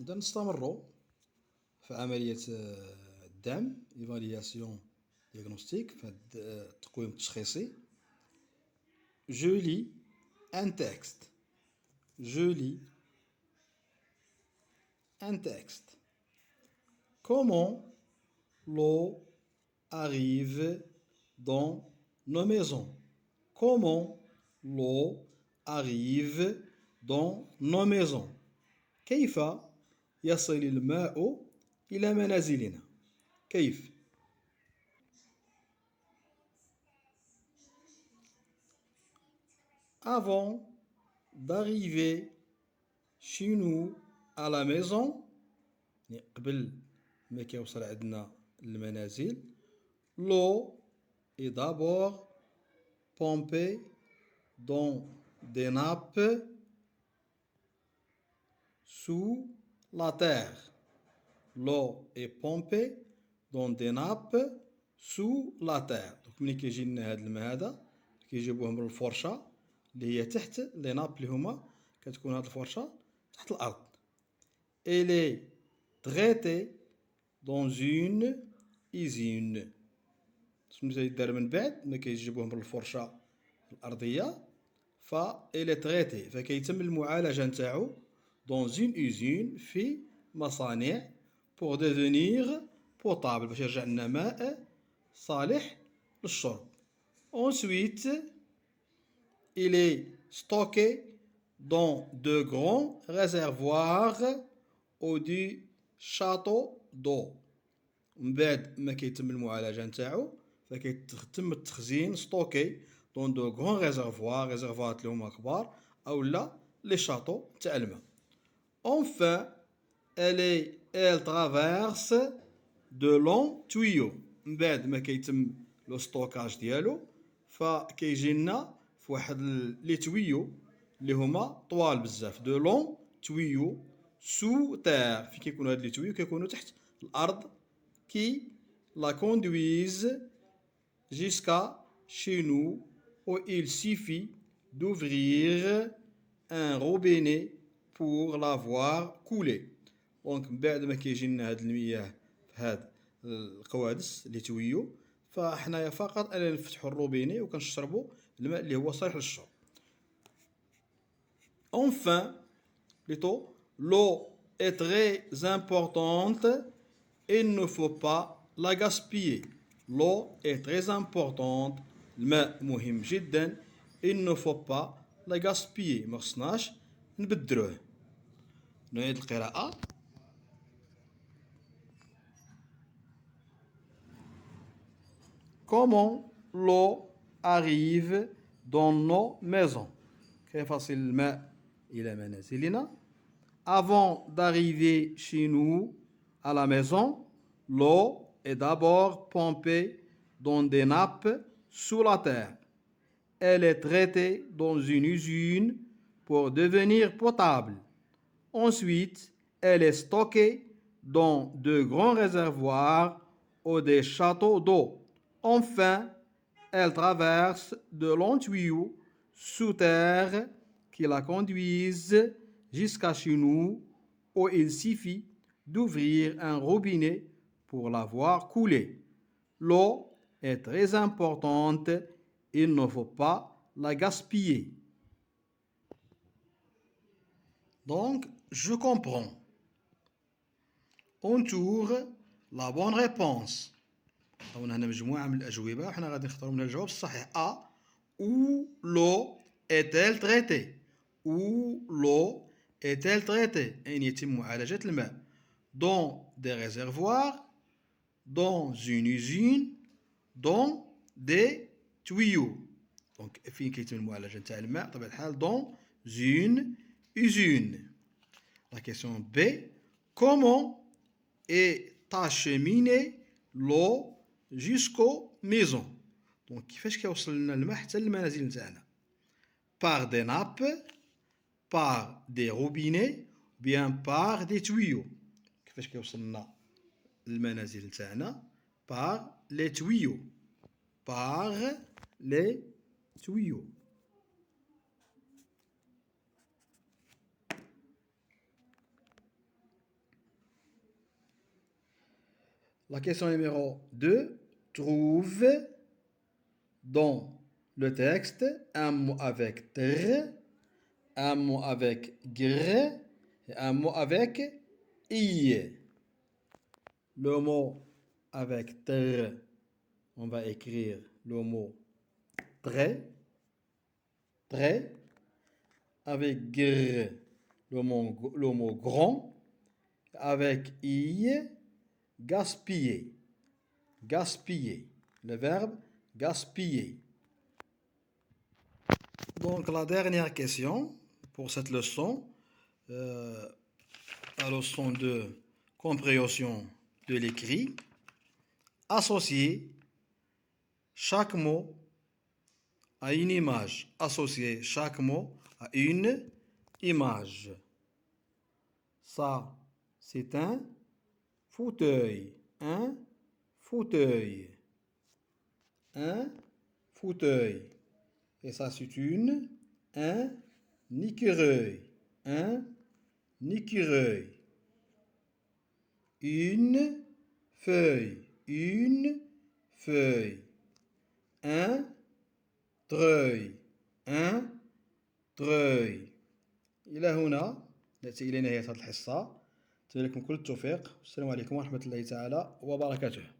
إذا نستمر في عملية الدعم إيفالياسيون ديagnostic في التقويم التشخيصي. Je lis un texte. Je lis un texte. Comment l'eau arrive dans nos maisons? Comment l'eau arrive dans nos maisons? كيف يصل الماء إلى منازلنا؟ كيف؟ Avant d'arriver chez nous à la maison، يعني قبل ما كيوصل عندنا المنازل، l'eau est d'abord pompée dans des nappes sous la terre. L'eau est pompée dans des nappes sous la terre. donc ملي كيجي لنا هاد الماء هذا كيجيبوه من الفرشة اللي هي تحت لي ناب اللي هما كتكون هاد الفرشة تحت الأرض. Elle est traitée dans une usine. شنو تيدار من بعد ما كيجيبوه من الفرشة الأرضية elle est traitée فكيتم المعالجة نتاعو dans une usine في مصانع pour devenir potable باش يرجع لنا ماء صالح للشرب. Ensuite il est stocké dans de grands réservoirs ou du château d'eau. من بعد ما كيتم المعالجة نتاعو فكيتم التخزين ستوكي دون دو غران ريزرفوار، ريزرفوارات اللي هما كبار او لا لي شاطو تاع الماء. Enfin elle traverse de longs tuyaux. من بعد ما كيتم لو ستوكاج ديالو فكيجي لنا في واحد لي تويو اللي هما طوال بزاف دو لون تويو سو تير. في كيكونوا هاد لي تويو كيكونوا تحت الارض qui la conduisent jusqu'à chez nous où il suffit d'ouvrir un robinet pour la voir couler. donc من بعد ما كيجي لنا هاد المياه في هاد القوادس اللي تويو فحنايا فقط ألا نفتحوا الروبيني وكنشربوا الماء اللي هو صالح للشرب. Enfin, plutôt, l'eau est très importante. Il ne faut pas la gaspiller. L'eau est très importante. الماء مهم جدا. Il ne faut pas la gaspiller. ما خصناش نبدروه. نعيد القراءة. Comment l'eau arrive dans nos maisons? كيف يصل الماء إلى منازلنا؟ Avant d'arriver chez nous à la maison, l'eau est d'abord pompée dans des nappes sous la terre. Elle est traitée dans une usine pour devenir potable. Ensuite, elle est stockée dans de grands réservoirs ou des châteaux d'eau. Enfin, elle traverse de longs tuyaux sous terre qui la conduisent jusqu'à chez nous où il suffit d'ouvrir un robinet pour la voir couler. L'eau est très importante, il ne faut pas la gaspiller. Donc, je comprends. Entoure la bonne réponse. عطاونا هنا مجموعة من الأجوبة وحنا غادي نختاروا منها الجواب الصحيح. A. Où l'eau est-elle traitée? Où l'eau est-elle traitée؟ أين يتم معالجة الماء؟ Dans des réservoirs, dans une usine, dans des tuyaux. donc فين كيتم المعالجة نتاع الماء؟ بطبيعة الحال dans une usine. La question B. Comment est acheminée l'eau jusqu'aux maisons؟ donc كيفاش كيوصل لنا الماء حتى للمنازل نتاعنا؟ par des nappes, par des robinets, bien par des tuyaux. كيفاش كيوصل لنا المنازل نتاعنا؟ par les tuyaux. par les tuyaux. La question numéro 2. Trouve dans le texte un mot avec tr, un mot avec gr et un mot avec i. Le mot avec tr, on va écrire le mot très, très. Avec gr, le mot grand. Avec i, gaspiller. Gaspiller. Le verbe gaspiller. Donc la dernière question pour cette leçon, la leçon de compréhension de l'écrit. Associer chaque mot à une image. Associer chaque mot à une image. Ça, c'est un fauteuil. Un fauteuil. Un fauteuil. Et ça, c'est un écureuil. Un écureuil. Une feuille. Une feuille. Un treuil. Un treuil. إلى هنا نأتي إلى نهاية هذه الحصة. أتمنى لكم كل التوفيق. والسلام عليكم ورحمة الله تعالى وبركاته.